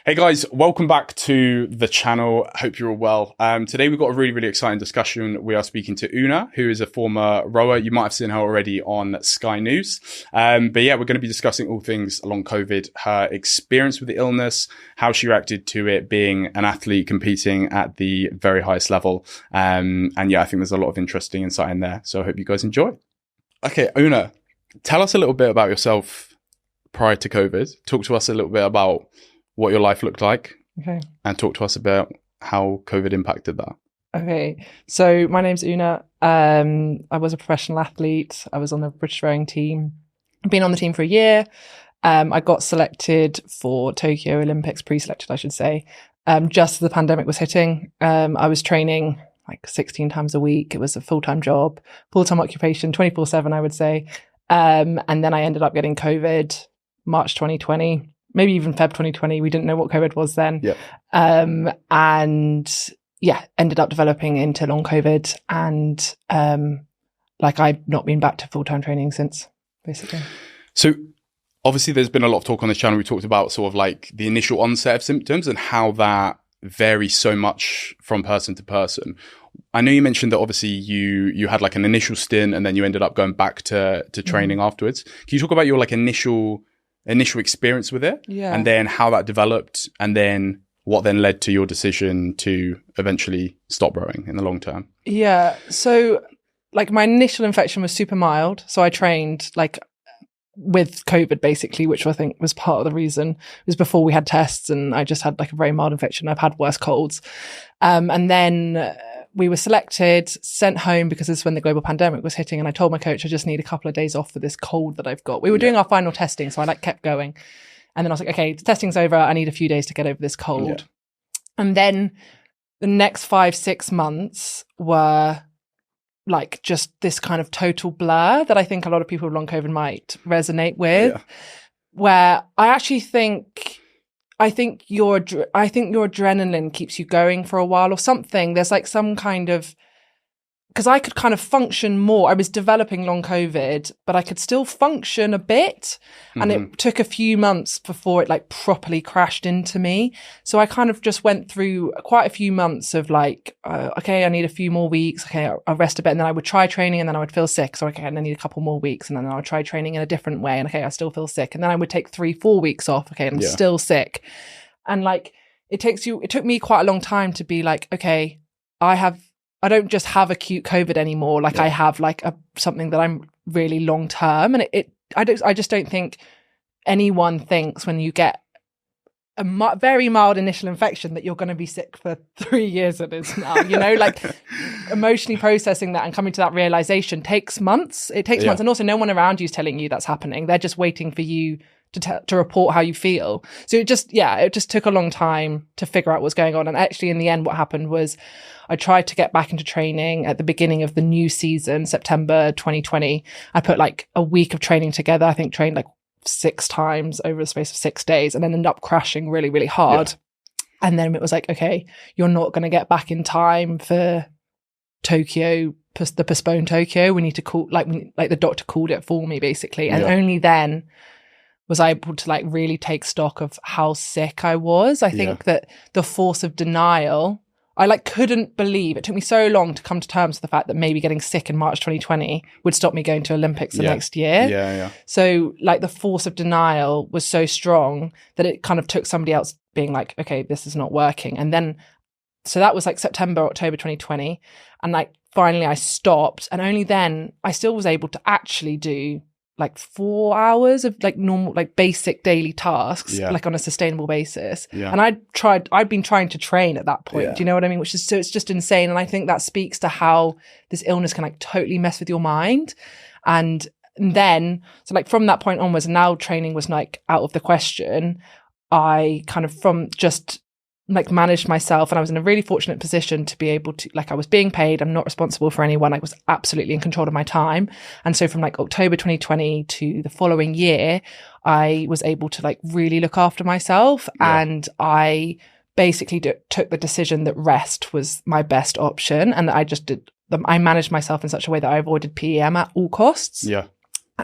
Hey guys, welcome back to the channel. Hope you're all well. Today we've got a really, really exciting discussion. We are speaking to Oonagh, who is a former rower. You might have seen her already on Sky News. But yeah, we're going to be discussing all things long COVID, her experience with the illness, how she reacted to it, being an athlete competing at the very highest level. And yeah, I think there's a lot of interesting insight in there. So I hope you guys enjoy. Okay, Oonagh, tell us a little bit about yourself prior to COVID. Talk to us a little bit about what your life looked like, and talk to us about how COVID impacted that. Okay, so my name's Oonagh. I was a professional athlete. I was on the British rowing team. I've been on the team for a year. I got selected for Tokyo Olympics, pre-selected, I should say, just as the pandemic was hitting. I was training like 16 times a week. It was a full-time job, full-time occupation, 24/7, I would say. And then I ended up getting COVID March 2020. Maybe even Feb 2020. We didn't know what COVID was then. Yep. And yeah, ended up developing into long COVID. And I've not been back to full-time training since, basically. So obviously there's been a lot of talk on this channel. We talked about sort of like the initial onset of symptoms and how that varies so much from person to person. I know you mentioned that obviously you had like an initial stint and then you ended up going back to training afterwards. Can you talk about your like initial experience with it, and then how that developed, and then what then led to your decision to eventually stop rowing in the long term? Yeah, so like my initial infection was super mild, so I trained like with COVID basically, which I think was part of the reason. It was before we had tests, and I just had like a very mild infection. I've had worse colds, and then we were selected, sent home because this is when the global pandemic was hitting. And I told my coach, I just need a couple of days off for this cold that I've got. We were doing our final testing, so I like kept going. And then I was like, okay, the testing's over. I need a few days to get over this cold. Yeah. And then the next 5-6 months were like just this kind of total blur that I think a lot of people with long COVID might resonate with, where I actually think your adrenaline keeps you going for a while or something. There's like some kind of, because I could kind of function more. I was developing long COVID, but I could still function a bit. And it took a few months before it like properly crashed into me. So I kind of just went through quite a few months of like, okay, I need a few more weeks. Okay, I'll rest a bit. And then I would try training and then I would feel sick. So okay, and I need a couple more weeks. And then I would try training in a different way. And okay, I still feel sick. And then I would take 3-4 weeks off. Okay, and I'm still sick. And like, it took me quite a long time to be like, okay, I don't just have acute COVID anymore. Like I have like something that I'm really long term. And I just don't think anyone thinks when you get a very mild initial infection that you're going to be sick for 3 years it is now, you know, like emotionally processing that and coming to that realization takes months. It takes months. And also no one around you is telling you that's happening. They're just waiting for you to report how you feel. So it just took a long time to figure out what's going on. And actually in the end, what happened was I tried to get back into training at the beginning of the new season, September 2020. I put like a week of training together. I think trained like 6 times over the space of 6 days, and then ended up crashing really, really hard. Yeah. And then it was like, okay, you're not going to get back in time for Tokyo, the postponed Tokyo. We need to call, like the doctor called it for me basically. And only then was I able to like really take stock of how sick I was. I think that the force of denial, I like couldn't believe it took me so long to come to terms with the fact that maybe getting sick in March 2020 would stop me going to Olympics the next year. Yeah. So like the force of denial was so strong that it kind of took somebody else being like, okay, this is not working. And then, so that was like September, October 2020. And like finally I stopped, and only then I still was able to actually do like 4 hours of like normal, like basic daily tasks, like on a sustainable basis. Yeah. And I'd been trying to train at that point. Do you know what I mean? So it's just insane. And I think that speaks to how this illness can like totally mess with your mind. And then, so like from that point onwards, now training was like out of the question. I kind of from just like managed myself, and I was in a really fortunate position to be able to, like, I was being paid, I'm not responsible for anyone, I was absolutely in control of my time. And so from like October 2020 to the following year, I was able to like really look after myself. And I basically took the decision that rest was my best option, and that I managed myself in such a way that I avoided PEM at all costs.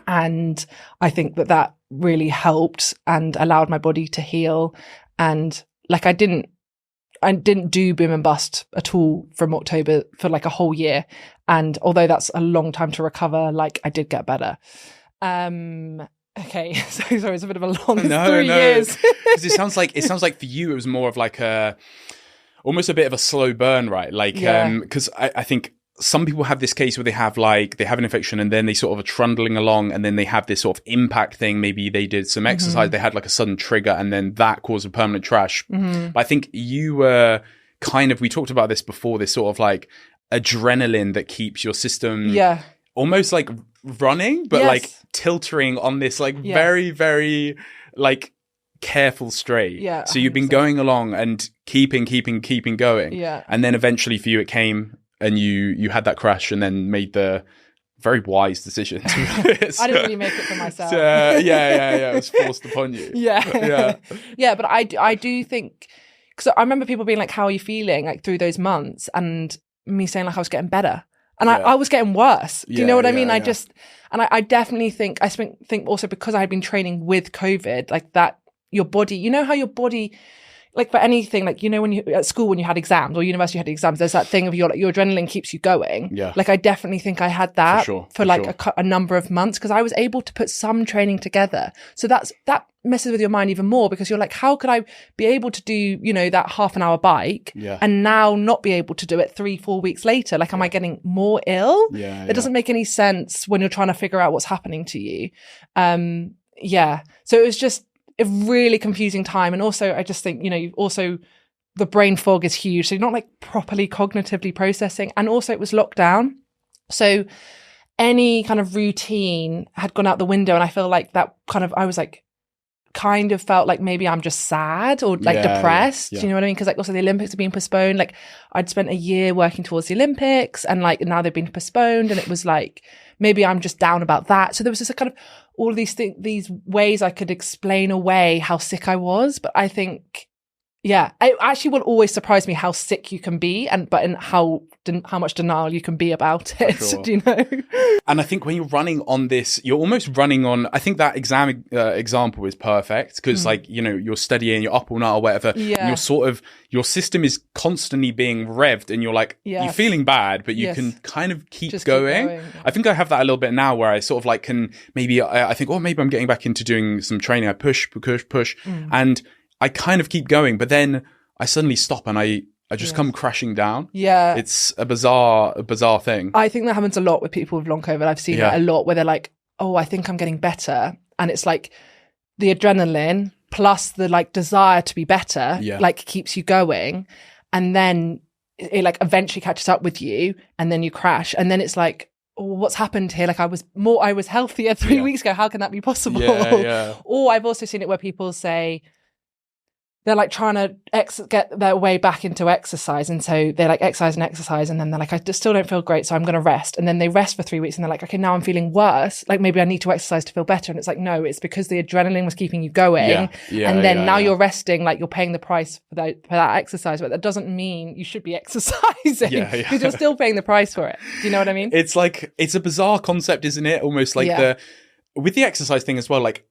And I think that really helped and allowed my body to heal. And like I didn't do boom and bust at all from October for like a whole year. And although that's a long time to recover, like I did get better. Okay, so sorry, it's a bit of a long 3 years. Because it sounds like for you it was more of like almost a bit of a slow burn, right? Like, because I think some people have this case where they have an infection and then they sort of are trundling along and then they have this sort of impact thing. Maybe they did some exercise, they had like a sudden trigger and then that caused a permanent crash. But I think you were we talked about this before, this sort of like adrenaline that keeps your system almost like running, but like tilting on this like very, very like careful straight. Yeah. So you've been going along and keeping going. Yeah. And then eventually for you it came and you had that crash and then made the very wise decision. I didn't really make it for myself. It was forced upon you. Yeah, but I do think, because I remember people being like, how are you feeling like through those months? And me saying like I was getting better. And I was getting worse. Do you know what I mean? I definitely think, I think also because I had been training with COVID, like that, your body, you know how your body, like for anything, like, you know, when you at school, when you had exams or university, you had exams, there's that thing of your adrenaline keeps you going. Yeah. Like I definitely think I had that for a number of months because I was able to put some training together. So that messes with your mind even more because you're like, how could I be able to do, you know, that half an hour bike and now not be able to do it 3-4 weeks later? Like, am I getting more ill? It doesn't make any sense when you're trying to figure out what's happening to you. So it was just a really confusing time. And also I just think, you know, the brain fog is huge. So you're not like properly cognitively processing. And also it was lockdown. So any kind of routine had gone out the window. And I feel like that I was like, kind of felt like maybe I'm just sad or like depressed. Do you know what I mean? Because like also the Olympics are being postponed. Like I'd spent a year working towards the Olympics and like now they've been postponed and it was like maybe I'm just down about that. So there was just a kind of all of these ways I could explain away how sick I was. But I think it actually will always surprise me how sick you can be but in how much denial you can be about it. Sure. Do you know? And I think when you're running on this, you're almost running on, I think that example is perfect because like, you know, you're studying, you're up all night or whatever. And you're your system is constantly being revved and you're like, you're feeling bad, but you can kind of keep going. I think I have that a little bit now where I sort of like can maybe, I think, maybe I'm getting back into doing some training. I push. And I kind of keep going, but then I suddenly stop and I just come crashing down. Yeah. It's a bizarre thing. I think that happens a lot with people with long COVID. I've seen it a lot where they're like, oh, I think I'm getting better. And it's like the adrenaline plus the like desire to be better, like keeps you going. And then it like eventually catches up with you and then you crash. And then it's like, oh, what's happened here? Like I was healthier 3 weeks ago. How can that be possible? Or I've also seen it where people say, they're like trying to get their way back into exercise. And so they're like exercise, and then they're like, I just still don't feel great. So I'm going to rest. And then they rest for 3 weeks and they're like, okay, now I'm feeling worse. Like maybe I need to exercise to feel better. And it's like, no, it's because the adrenaline was keeping you going. And then now you're resting, like you're paying the price for that exercise. But that doesn't mean you should be exercising because you're still paying the price for it. Do you know what I mean? It's like, it's a bizarre concept, isn't it? Almost like with the exercise thing as well, like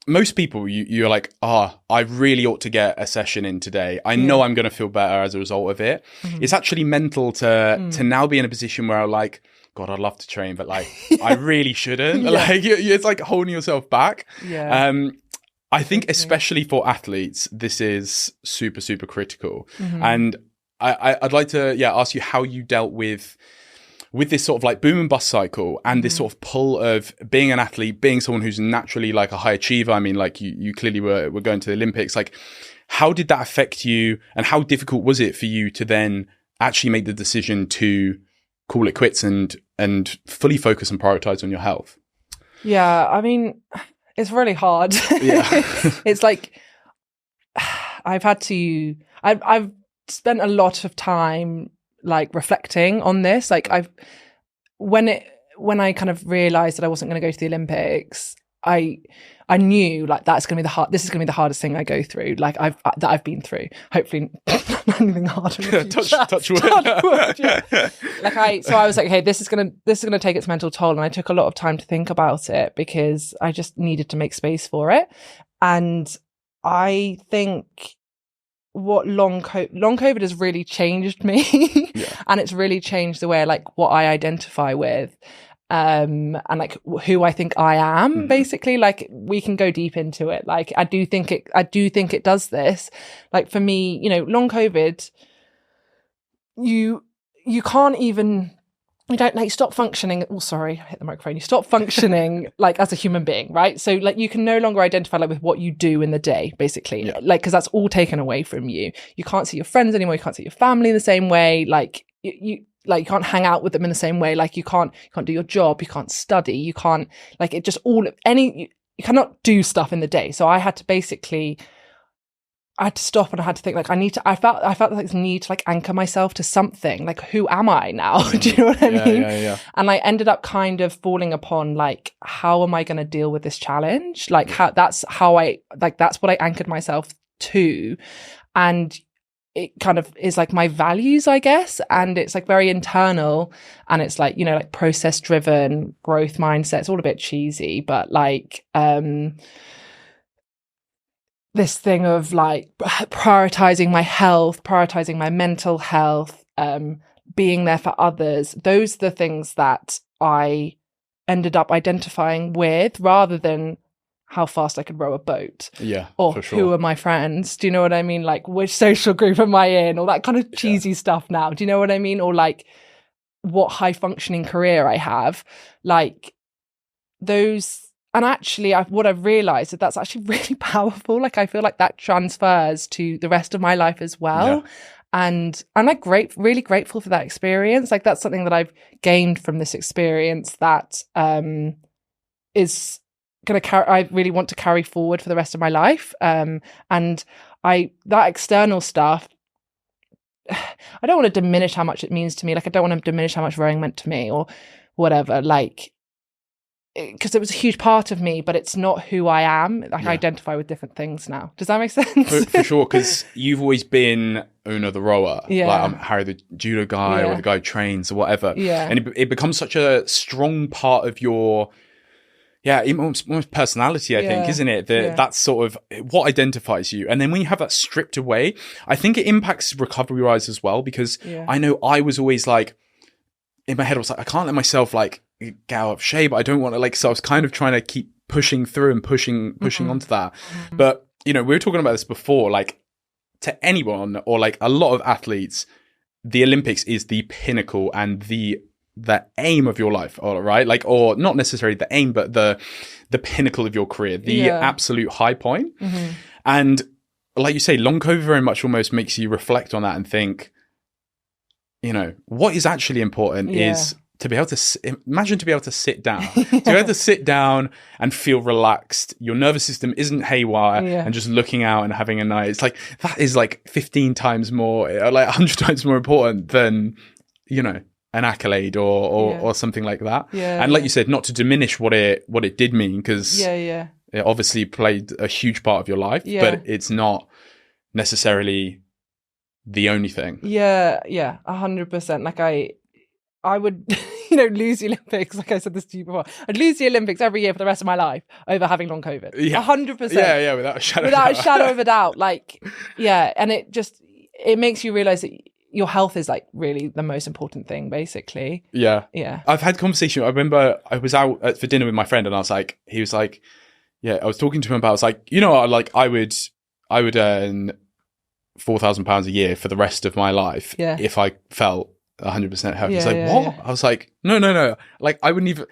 most people, you're like, I really ought to get a session in today. I know I'm going to feel better as a result of it. Mm-hmm. It's actually mental to now be in a position where I'm like, God, I'd love to train, but like, I really shouldn't. Like, it's like holding yourself back. I think especially for athletes, this is super, super critical. Mm-hmm. And I'd like to ask you how you dealt with this sort of like boom and bust cycle and this sort of pull of being an athlete, being someone who's naturally like a high achiever. I mean, like you clearly were going to the Olympics. Like, how did that affect you and how difficult was it for you to then actually make the decision to call it quits and fully focus and prioritize on your health? Yeah, I mean, it's really hard. It's like, I've spent a lot of time like reflecting on this. Like when I kind of realized that I wasn't going to go to the Olympics, I knew like this is going to be the hardest thing I go through, like I've been through. Hopefully not anything harder. touch wood. So I was like, okay, this is going to take its mental toll. And I took a lot of time to think about it because I just needed to make space for it. And I think what long COVID has really changed me. And it's really changed the way like what I identify with. And like who I think I am, basically. Like we can go deep into it. Like I do think it does this. Like for me, you know, long COVID, you can't even, you don't like stop functioning. Oh, sorry, I hit the microphone. You stop functioning like as a human being, right? So like you can no longer identify like with what you do in the day, basically. Like, because that's all taken away from you. You can't see your friends anymore. You can't see your family in the same way. Like you can't hang out with them in the same way. Like you can't do your job. You can't study. You can't like it. Just you cannot do stuff in the day. So I had to stop and I had to think like I felt like this need to like anchor myself to something. Like who am I now? Do you know what I mean? Yeah. And I ended up kind of falling upon like, how am I going to deal with this challenge? Like that's what I anchored myself to. And it kind of is like my values, I guess. And it's like very internal and it's like, you know, like process driven growth mindset. It's all a bit cheesy, but like, this thing of like prioritizing my health, prioritizing my mental health, being there for others. Those are the things that I ended up identifying with rather than how fast I could row a boat. Yeah. Or for sure. who are my friends? Do you know what I mean? Like which social group am I in? All that kind of cheesy stuff now. Do you know what I mean? Or like what high functioning career I have. Like those. And actually, what I've realised is that's actually really powerful. Like I feel like that transfers to the rest of my life as well. Yeah. And I'm like really grateful for that experience. Like that's something that I've gained from this experience that is going to I really want to carry forward for the rest of my life. And that external stuff, I don't want to diminish how much it means to me. Like I don't want to diminish how much rowing meant to me or whatever. Like, because it was a huge part of me, but it's not who I am. Like I identify with different things now. Does that make sense? For sure, because you've always been Oonagh the rower. Yeah. Like I'm Harry the judo guy or the guy who trains or whatever. Yeah. And it becomes such a strong part of your, almost personality, I think, isn't it? That's sort of what identifies you. And then when you have that stripped away, I think it impacts recovery-wise as well, because I know I was always like, in my head, I was like, I can't let myself like get out of shape. I don't want to like, so I was kind of trying to keep pushing through and pushing onto that. But, you know, we were talking about this before, like to anyone or like a lot of athletes, the Olympics is the pinnacle and the aim of your life, all right? Like, or not necessarily the aim, but the pinnacle of your career, the absolute high point. And like you say, long COVID very much almost makes you reflect on that and think, you know, what is actually important is to be able to imagine to be able to sit down, to be able to sit down and feel relaxed. Your nervous system isn't haywire and just looking out and having a night. It's like, that is like 15 times more, like 100 times more important than, you know, an accolade or something like that. And like you said, not to diminish what it did mean, because it obviously played a huge part of your life, but it's not necessarily the only thing. 100%. Like I would you know, lose the Olympics, like I said this to you before. I'd lose the Olympics every year for the rest of my life over having long COVID. 100%. Yeah, without a shadow of a doubt. Like, and it makes you realize that your health is like really the most important thing, basically. Yeah. I've had conversation. I remember I was out for dinner with my friend, and he was like, I was talking to him about, I was like, you know, like I would earn £4,000 a year for the rest of my life if I felt 100% healthy. He's like, what? I was like, no. Like I wouldn't even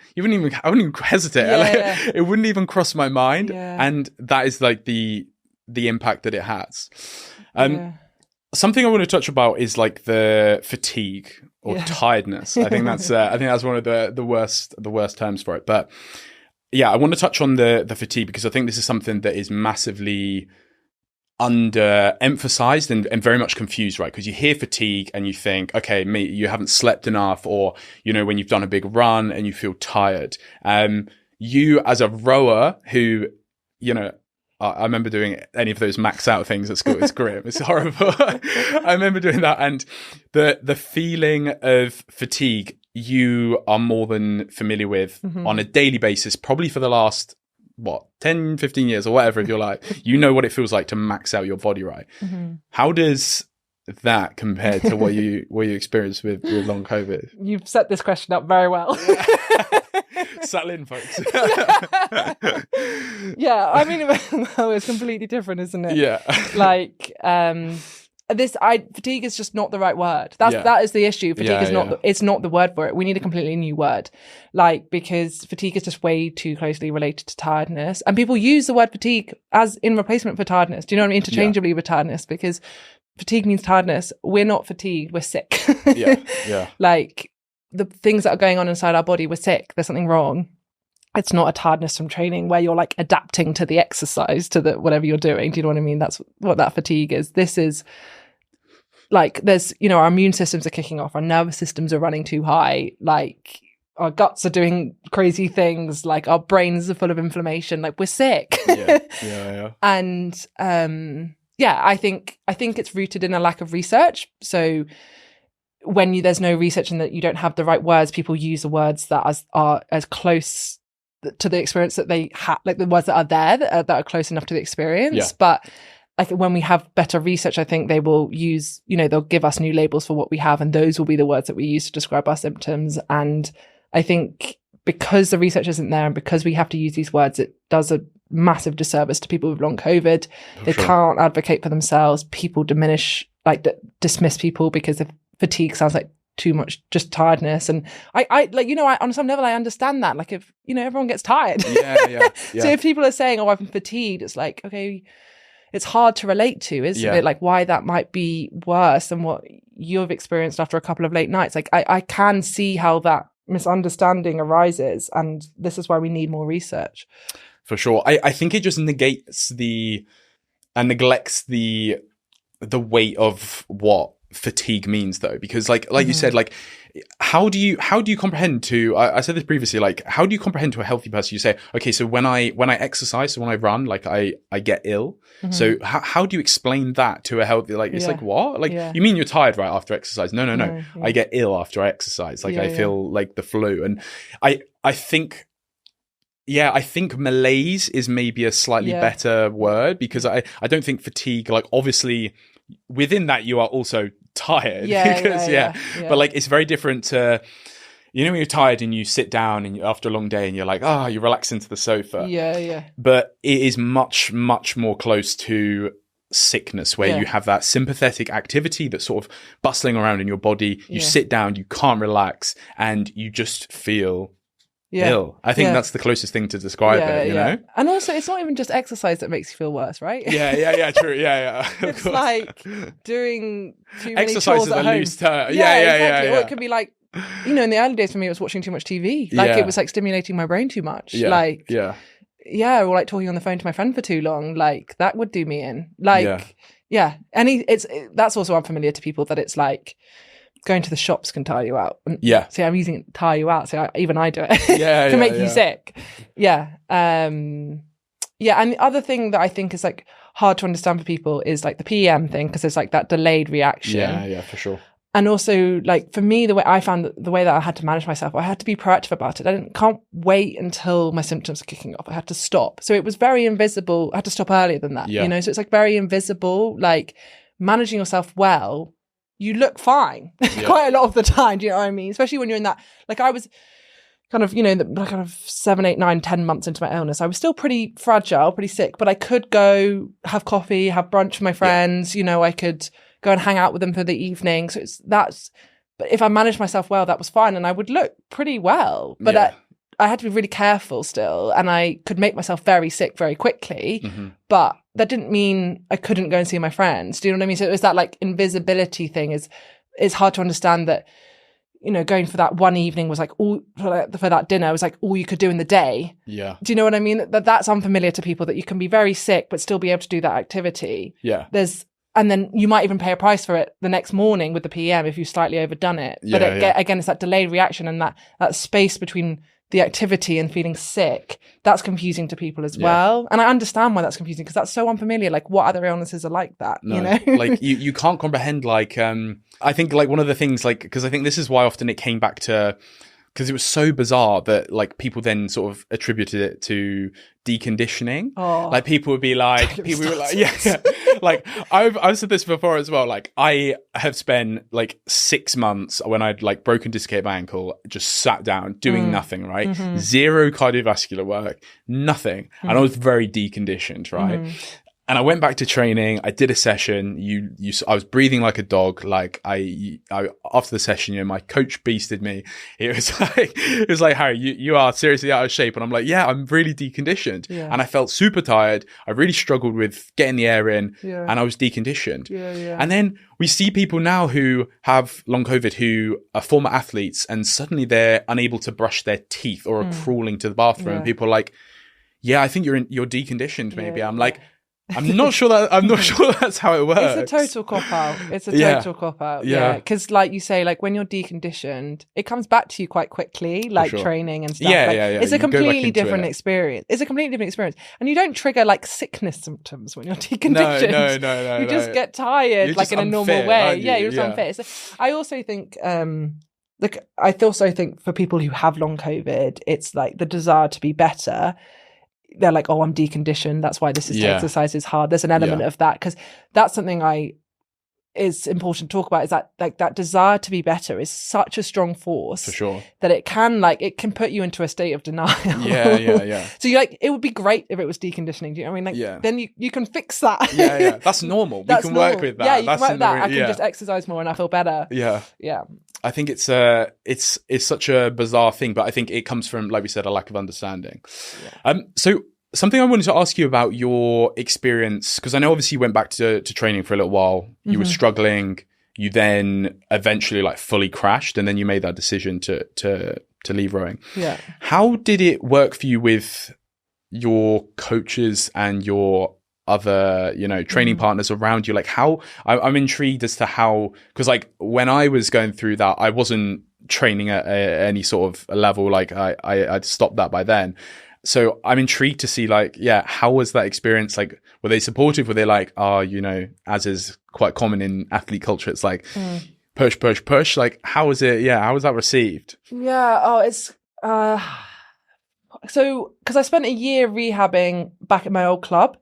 hesitate. It wouldn't even cross my mind. And that is like the impact that it has. Something I want to touch about is like the fatigue or tiredness. I think that's one of the worst terms for it. But I want to touch on the fatigue, because I think this is something that is massively under-emphasized and very much confused, right? Because you hear fatigue and you think, okay, you haven't slept enough, or, you know, when you've done a big run and you feel tired. You as a rower who, you know, I remember doing any of those max out things at school. It's grim. It's horrible. I remember doing that. And the feeling of fatigue, you are more than familiar with on a daily basis, probably for the last what, 10, 15 years or whatever of your life, you know what it feels like to max out your body, right? How does that compare to what you experienced with long COVID? You've set this question up very well. Settle in, folks. Yeah, I mean, it's completely different, isn't it? Yeah. Like, fatigue is just not the right word. That is the issue. Fatigue is not it's not the word for it. We need a completely new word. Like, because fatigue is just way too closely related to tiredness. And people use the word fatigue as in replacement for tiredness. Do you know what I mean? Interchangeably with tiredness, because fatigue means tiredness. We're not fatigued, we're sick. Yeah. Like, the things that are going on inside our body, we're sick. There's something wrong. It's not a tiredness from training where you're like adapting to the exercise, to the whatever you're doing. Do you know what I mean? That's what that fatigue is. This is like, there's, you know, our immune systems are kicking off, our nervous systems are running too high, like our guts are doing crazy things, like our brains are full of inflammation, like we're sick. And I think it's rooted in a lack of research. So when there's no research and that you don't have the right words, people use the words that are as close to the experience that they have, like the words that are there that are close enough to the experience. But like, when we have better research, I think they will use, you know, they'll give us new labels for what we have, and those will be the words that we use to describe our symptoms. And I think because the research isn't there and because we have to use these words, it does a massive disservice to people with long COVID. They can't advocate for themselves. People dismiss people because if fatigue sounds like too much just tiredness. And I like, you know, on some level I understand that, like, if, you know, everyone gets tired. So if people are saying, oh, I've been fatigued, it's like, okay, it's hard to relate to, isn't it? Like, why that might be worse than what you've experienced after a couple of late nights. Like, I can see how that misunderstanding arises, and this is why we need more research. For sure. I think it just neglects the weight of what fatigue means, though, because like you said, like, how do you comprehend to, I said this previously, like, how do you comprehend to a healthy person? You say, okay, so when I exercise, so when I run, like I get ill. So how do you explain that to a healthy, like, it's like, what? Like, you mean you're tired right after exercise? No. I get ill after I exercise. Like, I feel like the flu. And I think malaise is maybe a slightly better word, because I don't think fatigue, like, obviously within that you are also tired. But like, it's very different to, you know, when you're tired and you sit down and after a long day and you're like, you relax into the sofa. But it is much, much more close to sickness, where you have that sympathetic activity that's sort of bustling around in your body. You sit down, you can't relax, and you just feel ill. I think that's the closest thing to describe it, you know? And also, it's not even just exercise that makes you feel worse, right? True. It's like doing too many exercise chores is at a home. loose term. Or it could be like, you know, in the early days for me, it was watching too much TV. Like, it was like stimulating my brain too much. Or like talking on the phone to my friend for too long. Like, that would do me in. Like, and that's also unfamiliar to people, that it's like, going to the shops can tire you out. See, I'm using tire you out. So even I do it to make you sick. And the other thing that I think is like hard to understand for people is like the PM thing, because there's like that delayed reaction. For sure. And also, like, for me, the way I found the way that I had to manage myself, I had to be proactive about it. I can't wait until my symptoms are kicking off. I had to stop. So it was very invisible. I had to stop earlier than that, you know? So it's like very invisible, like managing yourself well. You look fine quite a lot of the time. Do you know what I mean? Especially when you're in that, like, I was kind of, you know, kind of 7, 8, 9, 10 months into my illness. I was still pretty fragile, pretty sick, but I could go have coffee, have brunch with my friends. You know, I could go and hang out with them for the evening. So but if I managed myself well, that was fine. And I would look pretty well, but I had to be really careful still. And I could make myself very sick very quickly, but that didn't mean I couldn't go and see my friends. Do you know what I mean? So it was that like invisibility thing is hard to understand, that, you know, going for that one evening was like all for that dinner was like all you could do in the day. Do you know what I mean? That's unfamiliar to people, that you can be very sick but still be able to do that activity. And then you might even pay a price for it the next morning with the PM if you've slightly overdone it. But again, it's that delayed reaction, and that space between the activity and feeling sick, that's confusing to people as well. And I understand why that's confusing, because that's so unfamiliar. Like, what other illnesses are like that? You know, like you can't comprehend. Like, I think like one of the things, like, because I think this is why often it came back to because it was so bizarre that like people then sort of attributed it to deconditioning. Like people would be like, yeah. Like I've said this before as well. Like I have spent like 6 months when I'd like broken dislocated my ankle, just sat down doing nothing, right? Mm-hmm. Zero cardiovascular work, nothing. And I was very deconditioned, right? And I went back to training. I did a session. I was breathing like a dog. Like I after the session, you know, my coach beasted me. It was like, Harry, you are seriously out of shape. And I'm like, yeah, I'm really deconditioned. Yeah. And I felt super tired. I really struggled with getting the air in, Yeah. and I was deconditioned. Yeah. And then we see people now who have long COVID who are former athletes, and suddenly they're unable to brush their teeth or are crawling to the bathroom. Yeah. And people are like, yeah, I think you're deconditioned. Maybe I'm like, I'm not sure that's how it works. It's a total cop out. It's a total cop out. Yeah. Because like you say, like when you're deconditioned, it comes back to you quite quickly, like training and stuff. Yeah. It's a completely different experience. It's a completely different experience. And you don't trigger like sickness symptoms when you're deconditioned. No. You just get tired, you're like in a normal way. Yeah, you're just unfit. So I also think for people who have long COVID, it's like the desire to be better. They're like, oh, I'm deconditioned. That's why this exercise is hard. There's an element of that, because that's something is important to talk about, is that like that desire to be better is such a strong force for sure that it can put you into a state of denial. Yeah. So you like, it would be great if it was deconditioning. Do you know what I mean? Like then you can fix that. Yeah. That's normal. We can work with that. Yeah, you can work with that. I can just exercise more and I feel better. Yeah. I think it's such a bizarre thing, but I think it comes from, like we said, a lack of understanding. So something I wanted to ask you about your experience, because I know obviously you went back to training for a little while. You were struggling. You then eventually like fully crashed, and then you made that decision to leave rowing. Yeah. How did it work for you with your coaches and your other, you know, training partners around you? Like I'm intrigued as to how, because like when I was going through that, I wasn't training at any sort of level. Like I'd stopped that by then. So I'm intrigued to see like, how was that experience? Like, were they supportive? Were they like, you know, as is quite common in athlete culture, it's like push. Like, how was it? Yeah. How was that received? Yeah. Oh, it's, so, cause I spent a year rehabbing back at my old club.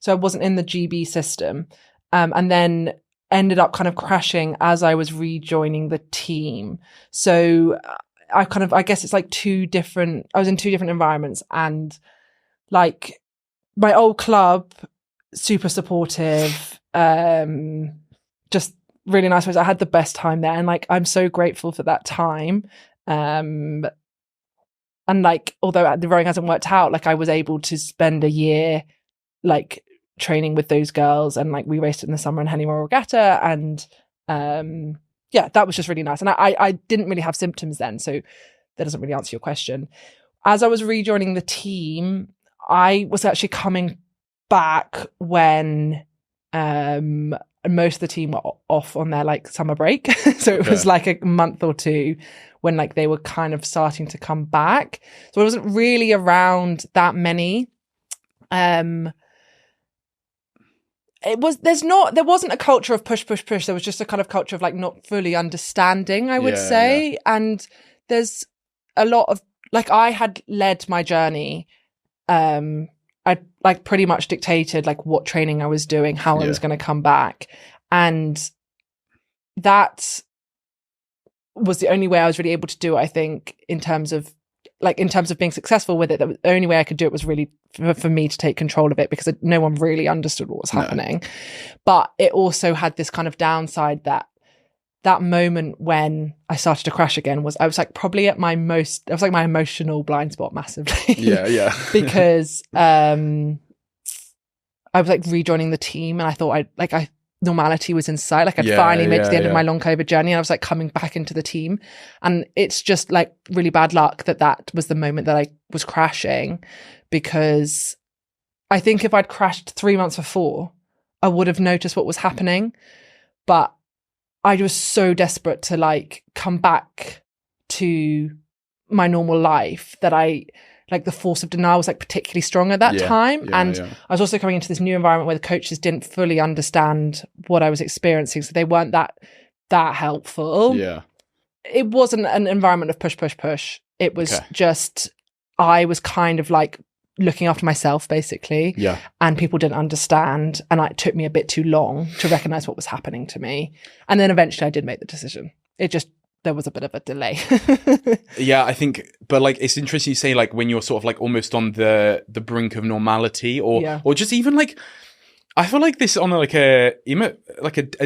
So I wasn't in the GB system. And then ended up kind of crashing as I was rejoining the team. So I guess it's like I was in two different environments, and like my old club, super supportive, just really nice ways. I had the best time there, and like I'm so grateful for that time. And like, although the rowing hasn't worked out, like I was able to spend a year like training with those girls, and like we raced in the summer in Henley Memorial Regatta, and that was just really nice. And I didn't really have symptoms then, so that doesn't really answer your question. As I was rejoining the team, I was actually coming back when most of the team were off on their like summer break. So it was like a month or two when like they were kind of starting to come back. So I wasn't really around that many. There wasn't a culture of push. There was just a kind of culture of like not fully understanding, I would say. Yeah. And there's a lot of like, I had led my journey. I like pretty much dictated like what training I was doing, how I was going to come back. And that was the only way I was really able to do it, I think, in terms of being successful with it. The only way I could do it was really for me to take control of it, because no one really understood what was happening. But it also had this kind of downside that moment when I started to crash again I was like probably at my emotional blind spot massively. Yeah. Because I was like rejoining the team, and I thought normality was in sight. Like I'd finally made it to the end of my long COVID journey, and I was like coming back into the team. And it's just like really bad luck that was the moment that I was crashing, because I think if I'd crashed 3 months before, I would have noticed what was happening. But I was so desperate to like come back to my normal life that like the force of denial was like particularly strong at that time. I was also coming into this new environment where the coaches didn't fully understand what I was experiencing. So they weren't that helpful. Yeah. it wasn't an environment of push, push, push. It was just, I was kind of like looking after myself basically. Yeah. And people didn't understand. And it took me a bit too long to recognize what was happening to me. And then eventually I did make the decision. There was a bit of a delay. Yeah, I think, but like, it's interesting you say like when you're sort of like almost on the brink of normality or just even like, I feel like this on like a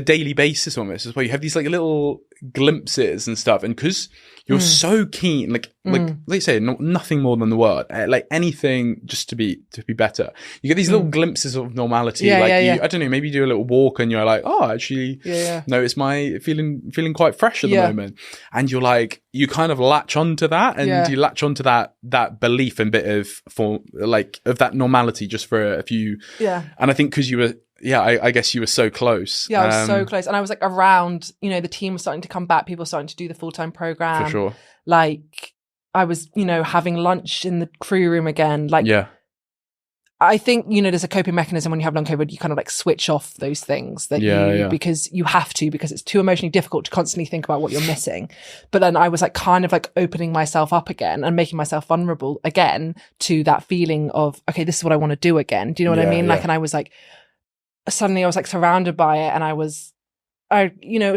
daily basis almost as well. You have these like little glimpses and stuff, and because you're so keen, like they say, nothing more than the word, like anything just to be better. You get these little glimpses of normality. I don't know, maybe you do a little walk and you're like, oh, actually, notice my feeling quite fresh at the moment, and you're like, you kind of latch onto that, and you latch onto that belief and bit of that normality just for a few. And I think because you were. Yeah, I guess you were so close. Yeah, I was so close. And I was like around, the team was starting to come back. People were starting to do the full-time program. For sure. Like I was, having lunch in the crew room again. Like, I think, there's a coping mechanism when you have long COVID, you kind of like switch off those things that because you have to, because it's too emotionally difficult to constantly think about what you're missing. But then I was like kind of like opening myself up again and making myself vulnerable again to that feeling of, okay, this is what I want to do again. Do you know what I mean? Like, and I was like, suddenly I was like surrounded by it, and it was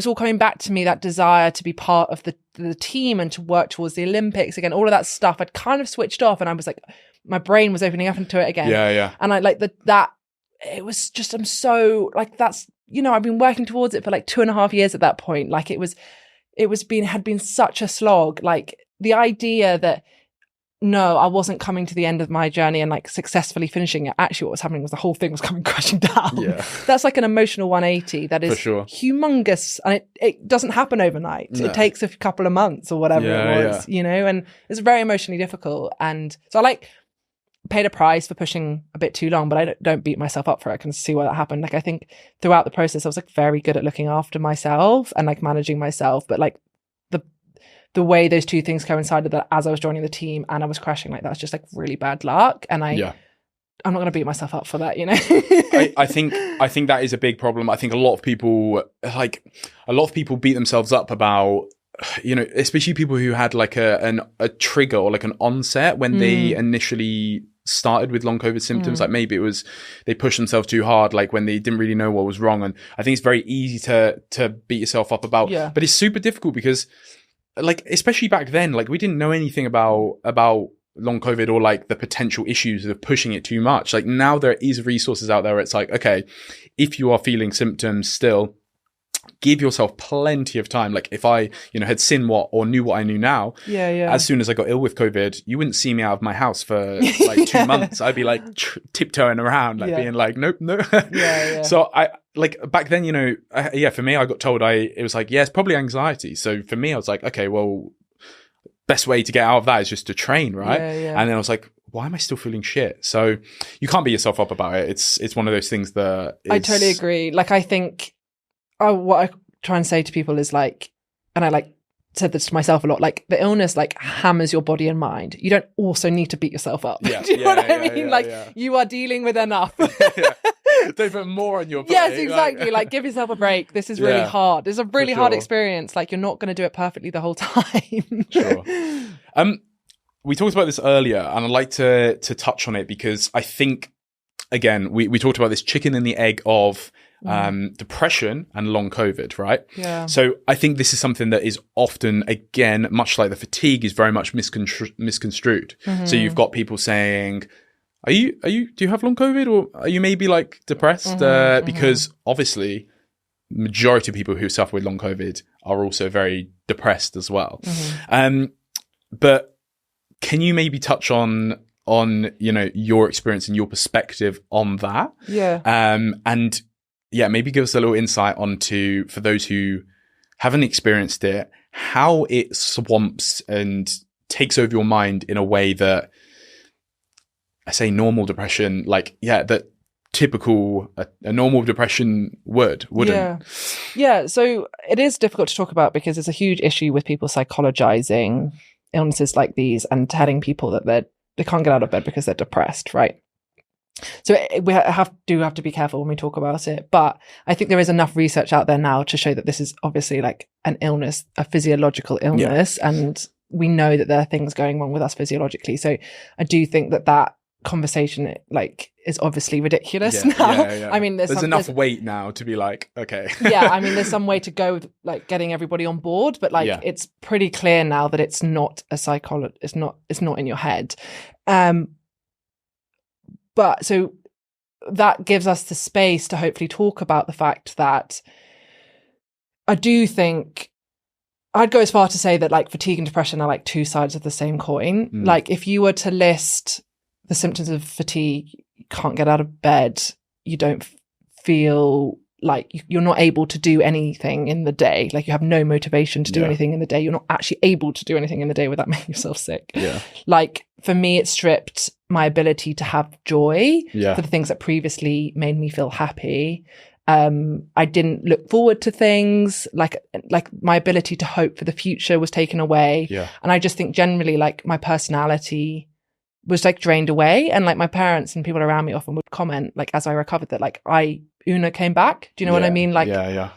all coming back to me, that desire to be part of the team and to work towards the Olympics again, all of that stuff. I'd kind of switched off, and I was like, my brain was opening up into it again. And I like that it was just, I'm so like, that's, I've been working towards it for like 2.5 years at that point. Like had been such a slog. Like the idea that no, I wasn't coming to the end of my journey and like successfully finishing it. Actually, what was happening was the whole thing was coming crashing down. Yeah. That's like an emotional 180 that is humongous, and it doesn't happen overnight. No. It takes a couple of months or whatever it was, and it's very emotionally difficult. And so I like paid a price for pushing a bit too long, but I don't beat myself up for it. I can see why that happened. Like I think throughout the process, I was like very good at looking after myself and like managing myself, but like the way those two things coincided, that as I was joining the team and I was crashing, like that's just like really bad luck. And I'm not going to beat myself up for that, I think that is a big problem. I think a lot of people beat themselves up about, especially people who had like a trigger or like an onset when they initially started with long COVID symptoms. Like maybe it was they pushed themselves too hard, like when they didn't really know what was wrong. And I think it's very easy to beat yourself up about, but it's super difficult because like, especially back then, like we didn't know anything about long COVID or like the potential issues of pushing it too much. Like now there is resources out there where it's like, okay, if you are feeling symptoms still, give yourself plenty of time. Like if I, had seen knew what I knew now, as soon as I got ill with COVID, you wouldn't see me out of my house for like 2 months. I'd be like tiptoeing around, like being like, nope, no. So I like back then, for me, I got told it was like, it's probably anxiety. So for me, I was like, okay, well, best way to get out of that is just to train, right? And then I was like, why am I still feeling shit? So you can't beat yourself up about it. It's one of those things that I totally agree. Like I think what I try and say to people is like, and I like said this to myself a lot, like the illness like hammers your body and mind. You don't also need to beat yourself up. Do you know what I mean? You are dealing with enough. Don't put more on your body. Yes, exactly. Like give yourself a break. This is really hard. It's a really hard experience. Like you're not going to do it perfectly the whole time. Sure. We talked about this earlier, and I'd like to touch on it because I think, again, we talked about this chicken and the egg of depression and long COVID, right? Yeah. So I think this is something that is often, again, much like the fatigue, is very much misconstrued. So you've got people saying, do you have long COVID, or are you maybe like depressed? Because obviously majority of people who suffer with long COVID are also very depressed as well. But can you maybe touch on your experience and your perspective on that? And maybe give us a little insight onto, for those who haven't experienced it, how it swamps and takes over your mind in a way that, I say normal depression, like, that typical, a normal depression wouldn't. Yeah. So it is difficult to talk about because there's a huge issue with people psychologizing illnesses like these and telling people that they can't get out of bed because they're depressed, right? So we do have to be careful when we talk about it. But I think there is enough research out there now to show that this is obviously like an illness, a physiological illness. Yeah. And we know that there are things going wrong with us physiologically. So I do think that conversation like is obviously ridiculous now. I mean, there's enough weight now to be like, okay. Yeah, I mean, there's some way to go with like getting everybody on board, but like it's pretty clear now that it's not a psychology. It's not in your head. But so that gives us the space to hopefully talk about the fact that I do think I'd go as far to say that like fatigue and depression are like two sides of the same coin. Like if you were to list the symptoms of fatigue, you can't get out of bed, you don't feel like you're not able to do anything in the day, like you have no motivation to do anything in the day, you're not actually able to do anything in the day without making yourself sick. Like for me, it stripped my ability to have joy for the things that previously made me feel happy. I didn't look forward to things, like my ability to hope for the future was taken away. And I just think generally like my personality was like drained away, and like my parents and people around me often would comment like as I recovered that like Oonagh came back. Do you know what I mean? Like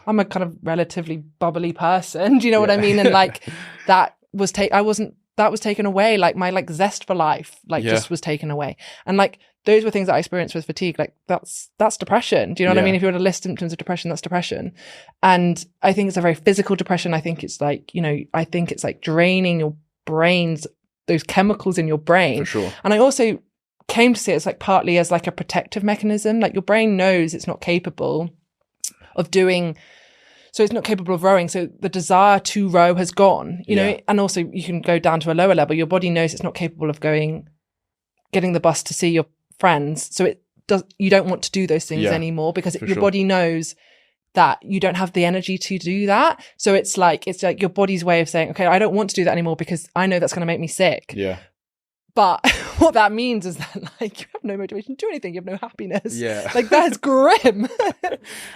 I'm a kind of relatively bubbly person. Do you know what I mean? And like that was taken away. Like my like zest for life just was taken away. And like those were things that I experienced with fatigue. Like that's depression. Do you know what I mean? If you were to list symptoms of depression, that's depression. And I think it's a very physical depression. I think it's like, you know, I think it's like draining your brains, those chemicals in your brain. For sure. And I also came to see it as like partly as like a protective mechanism. Like your brain knows it's not capable of doing, so it's not capable of rowing. So the desire to row has gone, you know, and also you can go down to a lower level. Your body knows it's not capable of getting the bus to see your friends. So you don't want to do those things anymore because your body knows that you don't have the energy to do that. So it's like your body's way of saying, okay, I don't want to do that anymore because I know that's going to make me sick. But what that means is that like you have no motivation to do anything. You have no happiness. Like that is grim.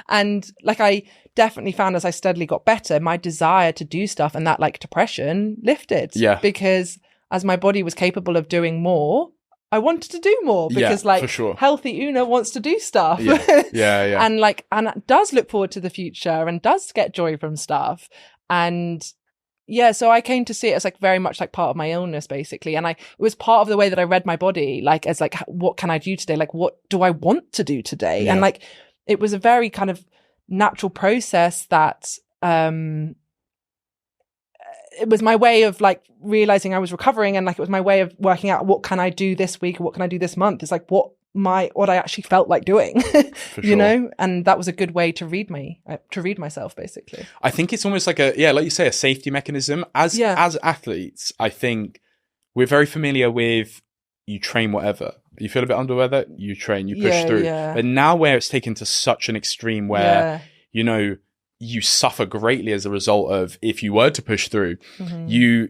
And like I definitely found as I steadily got better, my desire to do stuff and that like depression lifted. Because as my body was capable of doing more, I wanted to do more because like healthy Oonagh wants to do stuff. And like, and it does look forward to the future and does get joy from stuff. And so I came to see it as like very much like part of my illness basically. And it was part of the way that I read my body, like as like, what can I do today? Like, what do I want to do today? And like, it was a very kind of natural process that, it was my way of like realizing I was recovering, and like it was my way of working out what can I do this week or what can I do this month. It's like what I actually felt like doing, you know, and that was a good way to read myself basically. I think it's almost like like you say, a safety mechanism. As athletes, I think we're very familiar with you train whatever. You feel a bit under weather, you train, you push through. But now where it's taken to such an extreme where, you know, you suffer greatly as a result of, if you were to push through, you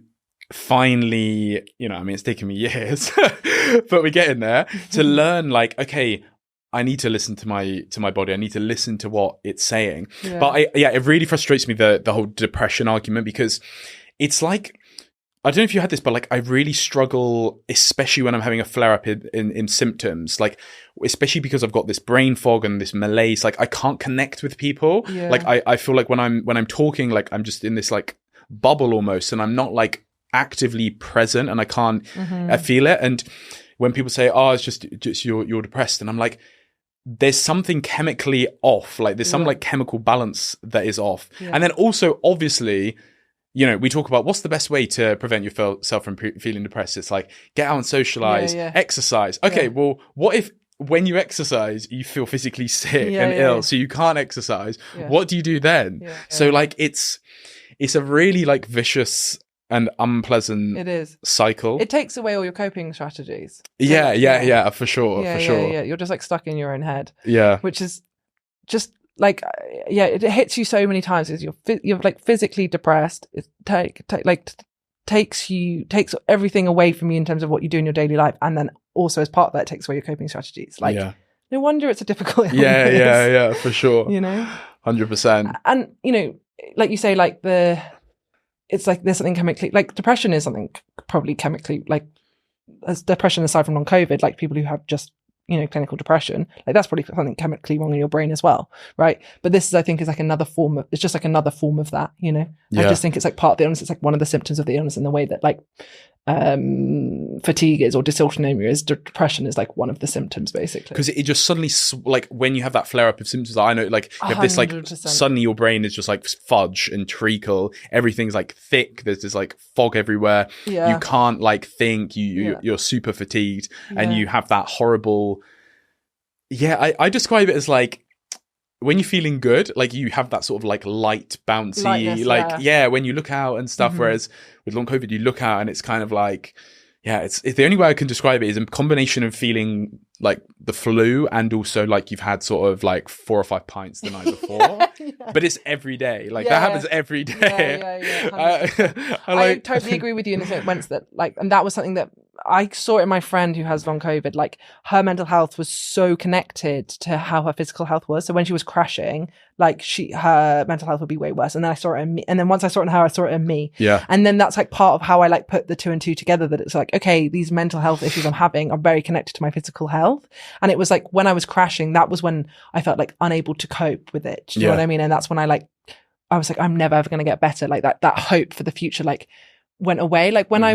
finally, you know, I mean, it's taken me years, but we're getting there to learn like, okay, I need to listen to my body. I need to listen to what it's saying. But it really frustrates me, the whole depression argument, because it's like, I don't know if you had this, but like I really struggle, especially when I'm having a flare up in symptoms, like especially because I've got this brain fog and this malaise. Like I can't connect with people. Like I feel like when I'm talking, like I'm just in this like bubble almost, and I'm not like actively present, and I can't I feel it. And when people say, "Oh, it's just you're depressed," and I'm like, there's something chemically off. Like there's some like chemical balance that is off. And then also, obviously, you know, we talk about what's the best way to prevent yourself from feeling depressed. It's like get out and socialize, exercise. Okay, well, what if when you exercise, you feel physically sick and ill, so you can't exercise? What do you do then? So like it's a really like vicious and unpleasant cycle. It takes away all your coping strategies. For sure. You're just like stuck in your own head. Which is just like, it hits you so many times because you're like physically depressed. It takes everything away from you in terms of what you do in your daily life, and then also as part of that, it takes away your coping strategies. Like, no wonder it's a difficult illness. For sure. You know, 100%. And you know, like you say, like it's like there's something chemically, like depression is something probably chemically, like as depression aside from long COVID, like people who have just clinical depression, like that's probably something chemically wrong in your brain as well, right? But this is, I think, is like another form of, it's just like another form of that, I just think it's like part of the illness. It's like one of the symptoms of the illness, in the way that like fatigue is, or dysautonomia is, depression is like one of the symptoms, basically. Because it just suddenly, like when you have that flare up of symptoms, I know, like you have this, like 100%. suddenly your brain is just like fudge and treacle, everything's like thick, there's this like fog everywhere, you can't like think, you're super fatigued, and you have that horrible, I describe it as like when you're feeling good, like you have that sort of like light, bouncy, lightness, like when you look out and stuff. Whereas with long COVID, you look out and it's kind of like, it's the only way I can describe it is a combination of feeling like the flu and also like you've had sort of like 4 or 5 pints the night before. But it's every day. Like that happens every day. I totally agree with you in the sense that like, and that was something that I saw in my friend who has long COVID. Like her mental health was so connected to how her physical health was. So when she was crashing, like her mental health would be way worse. And then I saw it in me. And then once I saw it in her, I saw it in me. Yeah. And then that's like part of how I like put the 2 and 2 together, that it's like, okay, these mental health issues I'm having are very connected to my physical health. And it was like when I was crashing, that was when I felt like unable to cope with it. Do you know what I mean? And that's when I was like, I'm never ever going to get better. Like that hope for the future like went away. Like when I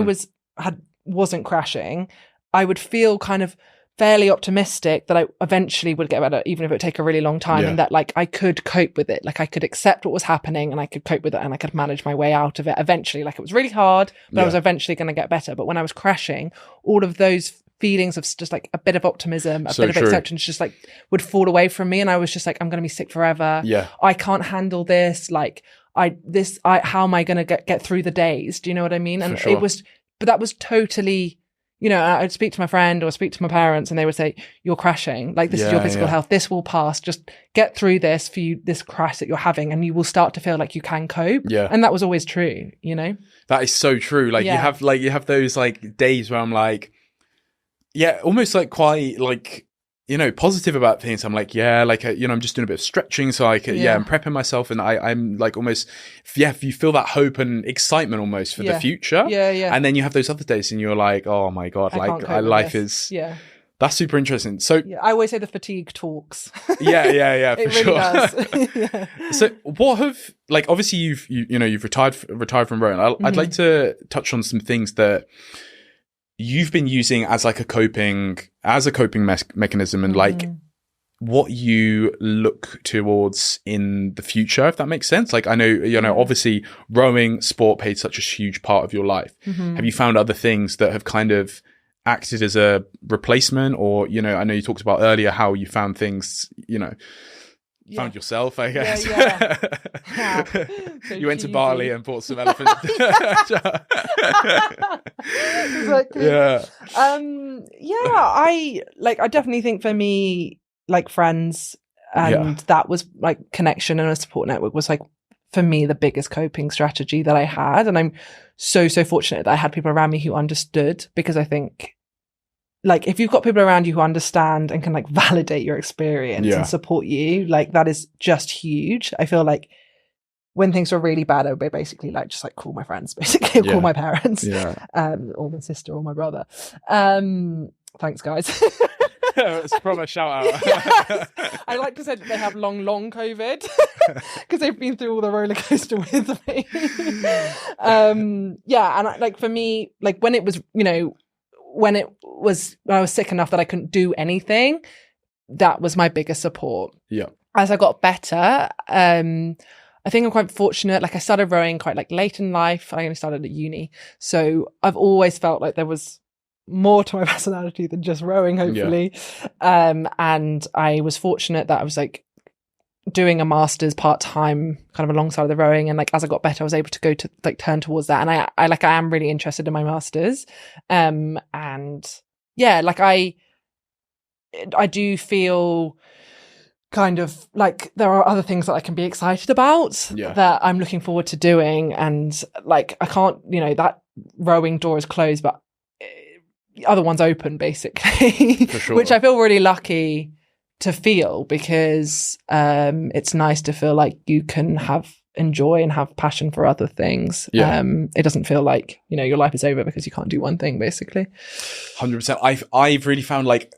wasn't crashing, I would feel kind of fairly optimistic that I eventually would get better, even if it would take a really long time, and that like I could cope with it. Like I could accept what was happening and I could cope with it and I could manage my way out of it eventually. Like it was really hard, but I was eventually going to get better. But when I was crashing, all of those feelings of just like a bit of optimism, a bit of acceptance just like would fall away from me. And I was just like, I'm going to be sick forever. I can't handle this. Like how am I going to get through the days? Do you know what I mean? And but that was totally, I'd speak to my friend or speak to my parents and they would say, you're crashing. Like this is your physical health. This will pass. Just get through this this crash that you're having and you will start to feel like you can cope. Yeah. And that was always true, That is so true. Like you have those like days where I'm like, almost like quite like, positive about things. I'm like, I'm just doing a bit of stretching. So I'm prepping myself and I'm like almost, you feel that hope and excitement almost for the future. And then you have those other days and you're like, oh my God, like life is, that's super interesting. So I always say the fatigue talks. For it really does. So what have, like, obviously you've retired from rowing. I'd like to touch on some things that you've been using as like a coping mechanism and like what you look towards in the future, if that makes sense. Like I know, obviously rowing sport played such a huge part of your life. Have you found other things that have kind of acted as a replacement, or, I know you talked about earlier how you found things, found yourself, I guess. So you went to Bali and bought some elephant. Exactly. I definitely think for me, like friends and that was like connection and a support network was like for me the biggest coping strategy that I had. And I'm so fortunate that I had people around me who understood, because I think like if you've got people around you who understand and can like validate your experience and support you, like that is just huge. I feel like when things were really bad, I would basically like just like call my friends, basically, call my parents, or my sister or my brother. Thanks, guys. It's from a shout out. Yes. I like to say that they have long COVID because they've been through all the roller coaster with me. And like for me, like when it was, when I was sick enough that I couldn't do anything, that was my biggest support. Yeah. As I got better, I think I'm quite fortunate. Like I started rowing quite like late in life. I only started at uni. So I've always felt like there was more to my personality than just rowing, hopefully. And I was fortunate that I was like doing a master's part-time kind of alongside the rowing, and like as I got better I was able to go to like turn towards that, and I am really interested in my master's, and like I do feel kind of like there are other things that I can be excited about that I'm looking forward to doing, and like I can't, that rowing door is closed but the other one's open, basically. For sure. Which I feel really lucky to feel, because it's nice to feel like you can enjoy and have passion for other things. It doesn't feel like your life is over because you can't do one thing, basically. 100%. I've really found like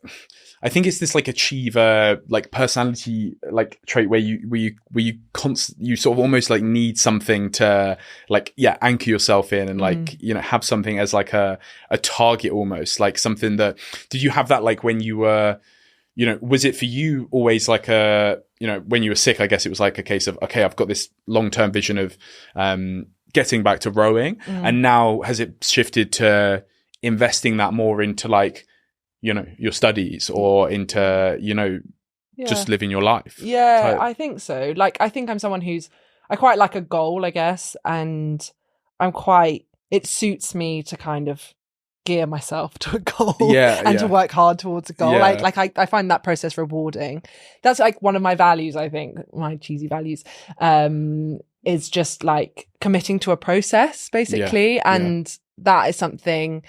I think it's this like achiever, like personality, like trait where you sort of almost like need something to like, anchor yourself in and like, have something as like a target almost, like something that, did you have that like when you were, was it for you always like when you were sick, I guess it was like a case of, okay, I've got this long-term vision of, getting back to rowing. And now has it shifted to investing that more into like, your studies or into, just living your life? I think so. Like, I think I'm someone I quite like a goal, I guess. And it suits me to kind of gear myself to a goal and to work hard towards a goal. Yeah. Like I find that process rewarding. That's like one of my values, I think, my cheesy values, is just like committing to a process basically. And that is something,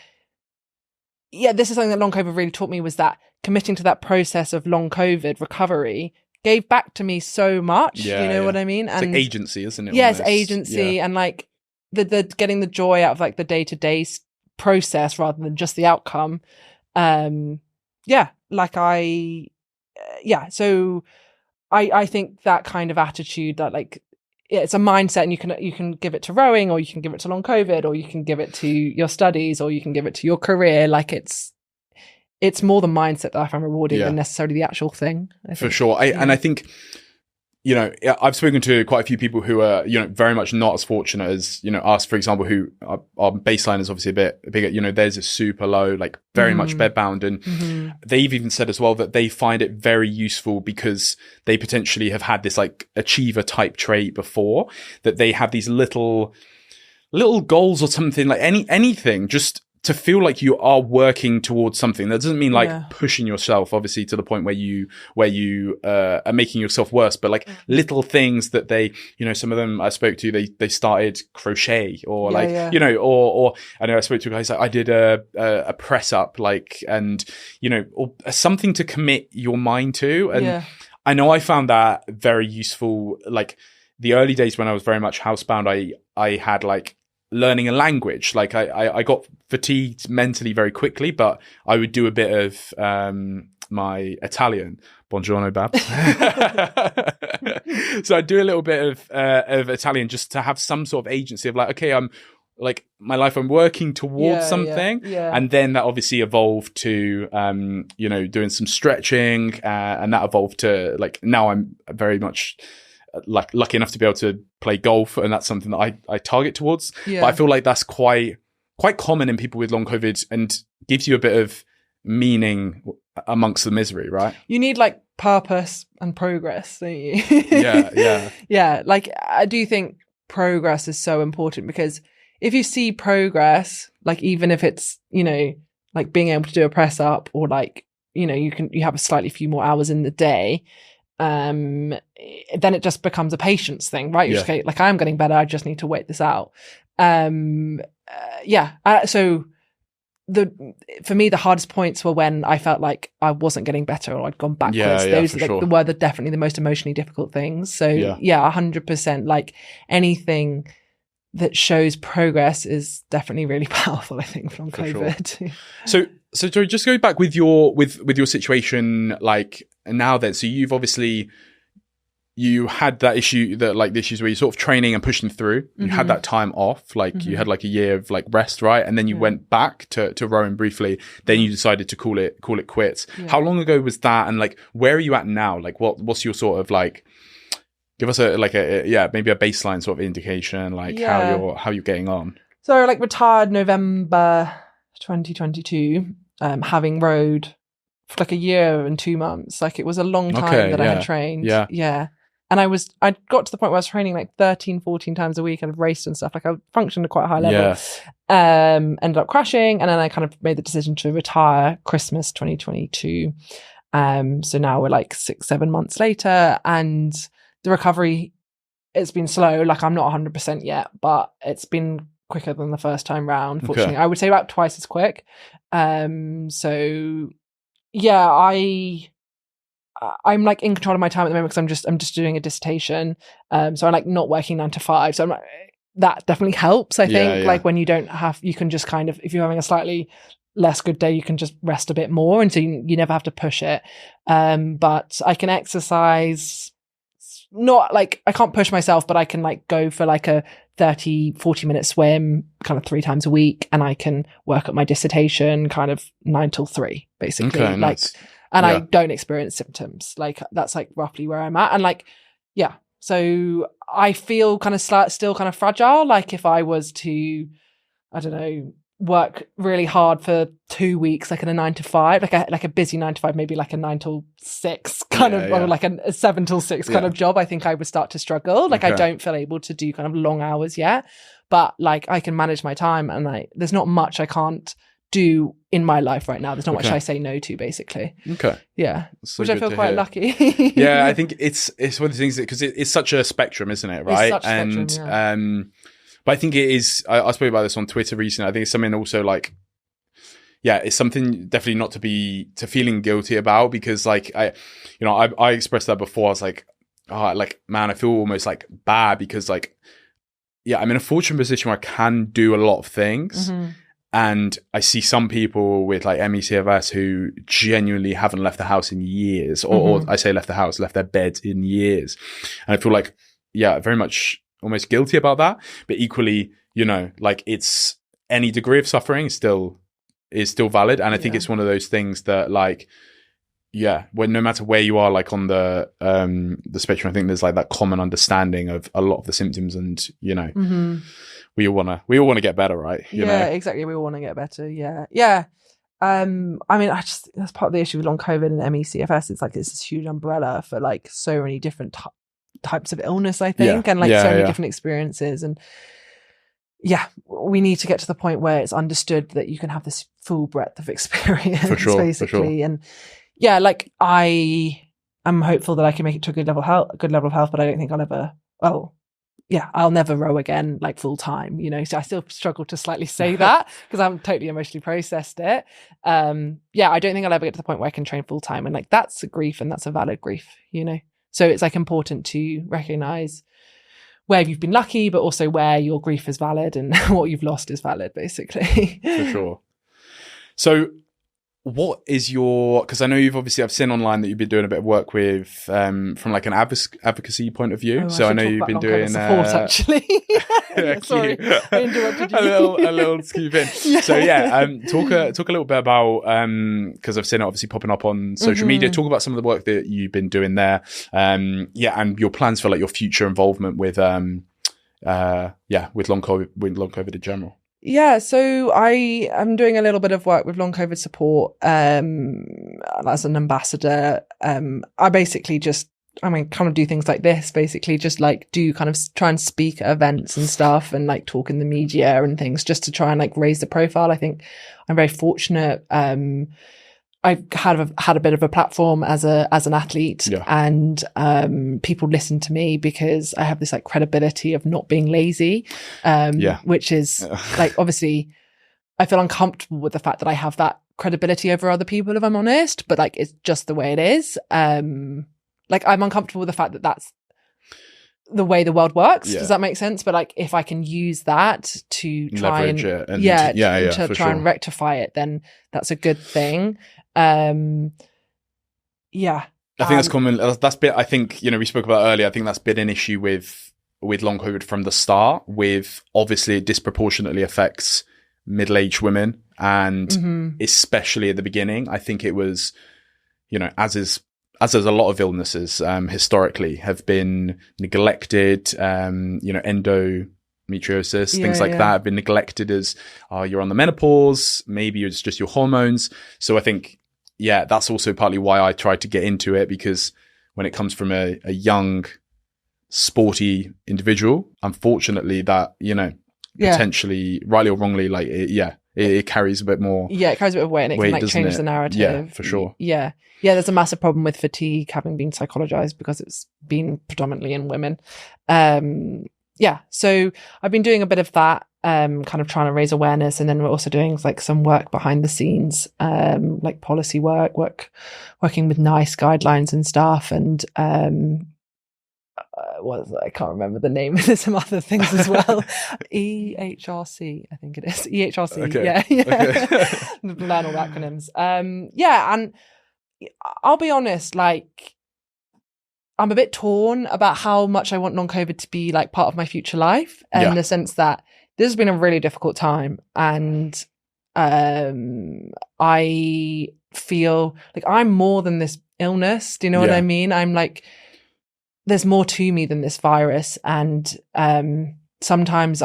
this is something that long COVID really taught me, was that committing to that process of long COVID recovery gave back to me so much. You know what I mean? It's like agency, isn't it? Yes, agency and like the getting the joy out of like the day-to-day process rather than just the outcome. So I think that kind of attitude, that like it's a mindset, and you can give it to rowing, or you can give it to long COVID, or you can give it to your studies, or you can give it to your career. Like it's more the mindset that I find rewarding than necessarily the actual thing, I think. For sure. And I think, I've spoken to quite a few people who are, very much not as fortunate as, us, for example, who our baseline is obviously a bit bigger. Theirs is super low, like very much bedbound. And they've even said as well that they find it very useful because they potentially have had this like achiever type trait before, that they have these little goals or something, like anything, just to feel like you are working towards something. That doesn't mean like pushing yourself, obviously, to the point where you are making yourself worse, but like little things that they, some of them I spoke to, they started crochet or or I know I spoke to a guy, like I did a press up, like, and or something to commit your mind to. And I know I found that very useful. Like the early days when I was very much housebound, I had like learning a language. Like I got fatigued mentally very quickly, but I would do a bit of my Italian. Buongiorno, Bab. So I do a little bit of Italian just to have some sort of agency of like, okay, I'm like my life, I'm working towards something. And then that obviously evolved to, doing some stretching, and that evolved to like, now I'm very much like lucky enough to be able to play golf, and that's something that I target towards. But I feel like that's quite common in people with long COVID, and gives you a bit of meaning amongst the misery, right? You need like purpose and progress, don't you? Yeah. Like I do think progress is so important, because if you see progress, like even if it's, like being able to do a press up, or like, you have a slightly few more hours in the day, then it just becomes a patience thing, right? You're just like, I'm getting better, I just need to wait this out. So for me, the hardest points were when I felt like I wasn't getting better, or I'd gone backwards. Those were definitely the most emotionally difficult things. So 100%, like anything that shows progress is definitely really powerful, I think, from COVID. Sure. So Joey, just go back with your situation, like now then. So you've obviously, you had that issue, that like the issues where you're sort of training and pushing through. You had that time off, like you had like a year of like rest, right? And then you went back to rowing briefly. Then you decided to call it quits. How long ago was that? And like, where are you at now? Like, what's your sort of like, give us maybe a baseline sort of indication, like how you're getting on. So I like retired November 2022, having rowed for like a year and 2 months. Like it was a long time that I had trained. Yeah. And I got to the point where I was training like 13, 14 times a week, and I've raced and stuff. Like I functioned at quite a high level. Ended up crashing, and then I kind of made the decision to retire Christmas 2022. So now we're like 6-7 months later, and the recovery, it's been slow. Like I'm not 100% yet, but it's been quicker than the first time round, fortunately. I would say about twice as quick. So yeah, I'm like in control of my time at the moment, because I'm just doing a dissertation. So I'm like not working 9 to 5. So I'm like, that definitely helps, I think. Like when you don't have, you can just kind of, if you're having a slightly less good day, you can just rest a bit more, and so you never have to push it. But I can exercise, not like, I can't push myself, but I can like go for like a 30-40 minute swim kind of 3 times a week, and I can work at my dissertation kind of 9 till 3 basically. Okay, like nice. and Yeah. I don't experience symptoms. Like that's like roughly where I'm at. And like, yeah, so I feel kind of still kind of fragile. Like if I was to, I don't know, work really hard for 2 weeks, like in a 9 to 5, like a busy 9 to 5, maybe like a 9 till 6 kind of, or like a 7 till 6 kind of job, I think I would start to struggle. Like I don't feel able to do kind of long hours yet, but like I can manage my time, and like there's not much I can't do in my life right now. There's not much I say no to, basically. Okay. Yeah. So which I feel quite hear. lucky. Yeah, I think it's one of the things that, because it's such a spectrum, isn't it? Right. It's such a spectrum, but I think it is, I spoke about this on Twitter recently. I think it's something also like, yeah, it's something definitely not to feeling guilty about, because like I expressed that before. I was like, oh, like, man, I feel almost like bad because like, yeah, I'm in a fortunate position where I can do a lot of things. Mm-hmm. And I see some people with like MECFS who genuinely haven't left the house in years, or I say left their bed in years. And I feel like, yeah, very much almost guilty about that. But equally, you know, like it's any degree of suffering is still valid. And I think it's one of those things that like, yeah, when no matter where you are, like on the spectrum, I think there's like that common understanding of a lot of the symptoms, and you know, we all want to get better, right? You know? Exactly. We all want to get better. Yeah. I mean, that's part of the issue with long COVID and MECFS. It's like it's this huge umbrella for like so many different types of illness, I think, and like so many different experiences. And yeah, we need to get to the point where it's understood that you can have this full breadth of experience, basically. For sure. And yeah, like I am hopeful that I can make it to a good level of health, but I don't think I'll ever. Well, yeah, I'll never row again, like full time, you know. So I still struggle to slightly say that because I haven't totally emotionally processed it. Yeah, I don't think I'll ever get to the point where I can train full time, and like that's a grief, and that's a valid grief, you know. So it's like important to recognize where you've been lucky, but also where your grief is valid and what you've lost is valid, basically. For sure. So what is your, because I know I've seen online that you've been doing a bit of work with from like an advocacy point of view. So I know you've been doing support, actually. Sorry, I interrupted you. a little scoop in. So yeah, talk a little bit about, because I've seen it obviously popping up on social media. Talk about some of the work that you've been doing there. And your plans for like your future involvement with long COVID in general. Yeah, so I am doing a little bit of work with long COVID support as an ambassador. I basically kind of do things like this, basically just like do kind of try and speak at events and stuff, and like talk in the media and things, just to try and like raise the profile. I think I'm very fortunate. I've had a bit of a platform as an athlete, and people listen to me because I have this like credibility of not being lazy, which is like, obviously I feel uncomfortable with the fact that I have that credibility over other people, if I'm honest, but like it's just the way it is. Like I'm uncomfortable with the fact that that's the way the world works. Does that make sense? But like if I can use that to try leverage and to try and rectify it, then that's a good thing. I think that's common. That's bit, I think, you know, we spoke about earlier. I think that's been an issue with long COVID from the start, with obviously it disproportionately affects middle-aged women, and especially at the beginning. I think it was, you know, as there's a lot of illnesses historically have been neglected, you know, endometriosis, things like that have been neglected as, you're on the menopause, maybe it's just your hormones. So I think, that's also partly why I tried to get into it, because when it comes from a young, sporty individual, unfortunately that, you know, potentially, rightly or wrongly, like, it carries a bit more. Yeah, it carries a bit of weight, and it can like change the narrative. Yeah, for sure. Yeah, there's a massive problem with fatigue having been psychologized because it's been predominantly in women. So I've been doing a bit of that, kind of trying to raise awareness, and then we're also doing like some work behind the scenes, like policy working with NICE guidelines and stuff. And I can't remember the name. There's some other things as well. EHRC, I think it is. EHRC. Okay. Yeah. Okay. Learn all the acronyms. And I'll be honest, like, I'm a bit torn about how much I want long COVID to be like part of my future life, in the sense that this has been a really difficult time, and I feel like I'm more than this illness. Do you know what I mean? I'm like, there's more to me than this virus, and sometimes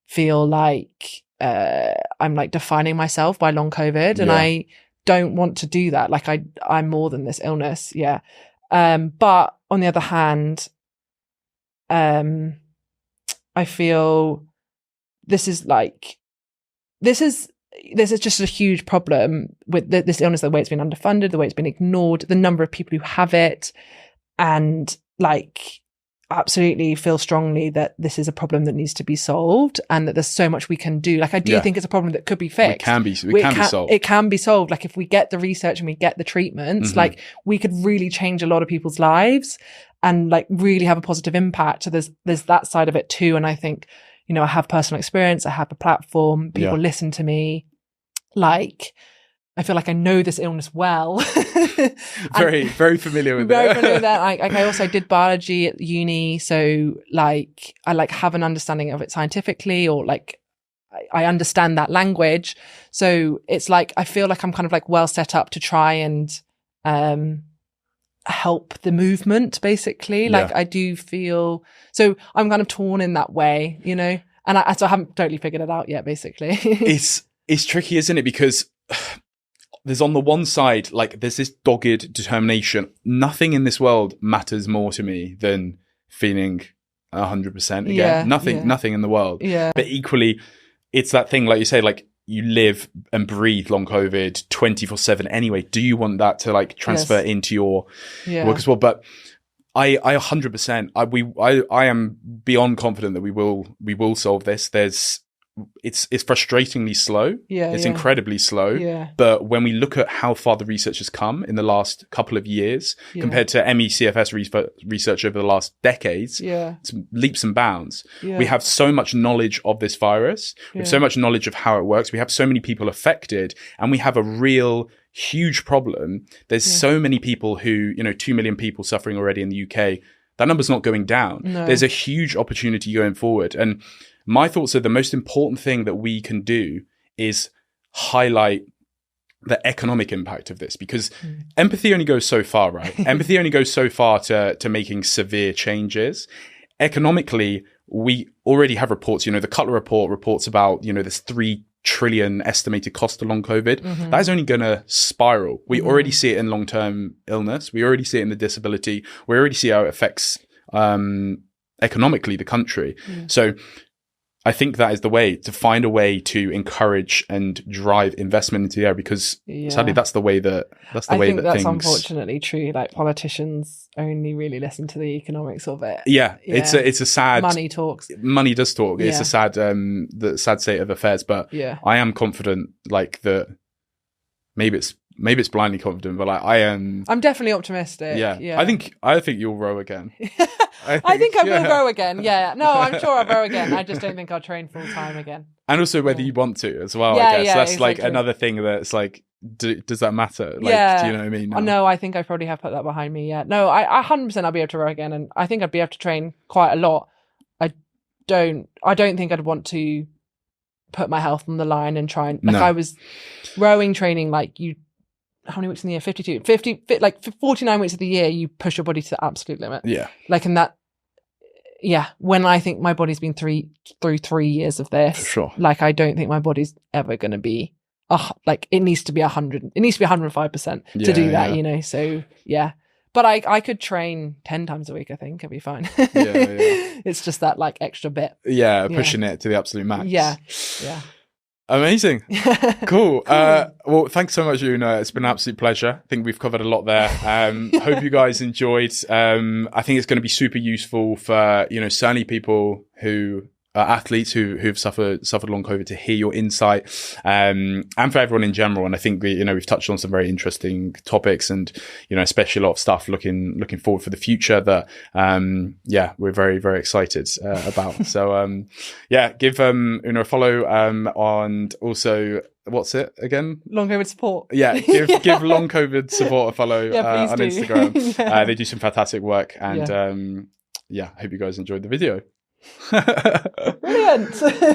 feel like I'm like defining myself by long COVID, and I don't want to do that. Like I'm more than this illness. Yeah. But on the other hand, I feel this is just a huge problem with this illness, the way it's been underfunded, the way it's been ignored, the number of people who have it, and like absolutely feel strongly that this is a problem that needs to be solved, and that there's so much we can do. Like I do think it's a problem that could be fixed. It can be solved. It can be solved. Like if we get the research and we get the treatments, like we could really change a lot of people's lives and like really have a positive impact. So there's that side of it too. And I think, you know, I have personal experience, I have a platform, people listen to me. Like I feel like I know this illness well. Very familiar with very it. familiar with that. I also did biology at uni, so like I like have an understanding of it scientifically, or like I understand that language. So it's like I feel like I'm kind of like well set up to try and help the movement, basically. Like I do feel so I'm kind of torn in that way, you know. And so I haven't totally figured it out yet, basically. It's tricky, isn't it? Because there's on the one side, like there's this dogged determination. Nothing in this world matters more to me than feeling 100% again. Nothing in the world. Yeah. But equally, it's that thing, like you say, like you live and breathe long COVID 24/7 anyway. Do you want that to like transfer into your work as well? But I 100%, I am beyond confident that we will solve this. It's frustratingly slow. It's incredibly slow. Yeah. But when we look at how far the research has come in the last couple of years compared to MECFS research over the last decades, it's leaps and bounds. We have so much knowledge of this virus. We have so much knowledge of how it works. We have so many people affected, and we have a real huge problem. There's so many people who, 2 million people suffering already in the UK. That number's not going down. No. There's a huge opportunity going forward. And my thoughts are the most important thing that we can do is highlight the economic impact of this, because empathy only goes so far, right? Empathy only goes so far to making severe changes. Economically, we already have reports, the Cutler report reports about, this 3 trillion estimated cost of long COVID. That is only going to spiral. We already see it in long-term illness. We already see it in the disability. We already see how it affects economically the country. So I think that is the way to find a way to encourage and drive investment into the area, because sadly that's the way that that's unfortunately true. Like politicians only really listen to the economics of it. It's a sad money talks. Money does talk. It's a sad the sad state of affairs. But I am confident, like that. Maybe it's blindly confident, but like I'm definitely optimistic. I think you'll row again. I think I will row again. No, I'm sure I'll row again. I just don't think I'll train full time again. And also whether you want to as well. I guess that's exactly. Like another thing that's like, does that matter? Like, do you know what I mean? No, I think I probably have put that behind me. No, I 100% I'll be able to row again, and I think I'd be able to train quite a lot. I don't think I'd want to put my health on the line and try and I was rowing training like you. How many weeks in the year? 52, 50, like 49 weeks of the year, you push your body to the absolute limit. Like, and that, when I think my body's been through 3 years of this, for sure. Like, I don't think my body's ever going to be, like, it needs to be 100, it needs to be 105% to do that, So, but I could train 10 times a week, I think. It'd be fine. It's just that, like, extra bit. Pushing it to the absolute max. Yeah. Amazing. Cool. Well, thanks so much, Oonagh. It's been an absolute pleasure. I think we've covered a lot there. Hope you guys enjoyed. I think it's going to be super useful for, certainly people who athletes who've suffered long COVID, to hear your insight, and for everyone in general. And I think we've touched on some very interesting topics, and especially a lot of stuff looking forward for the future that we're very, very excited about. So give Oonagh a follow, and also, what's it again? Long COVID support. Yeah, give Long COVID support a follow on Instagram. Yeah. They do some fantastic work, and hope you guys enjoyed the video. Brilliant.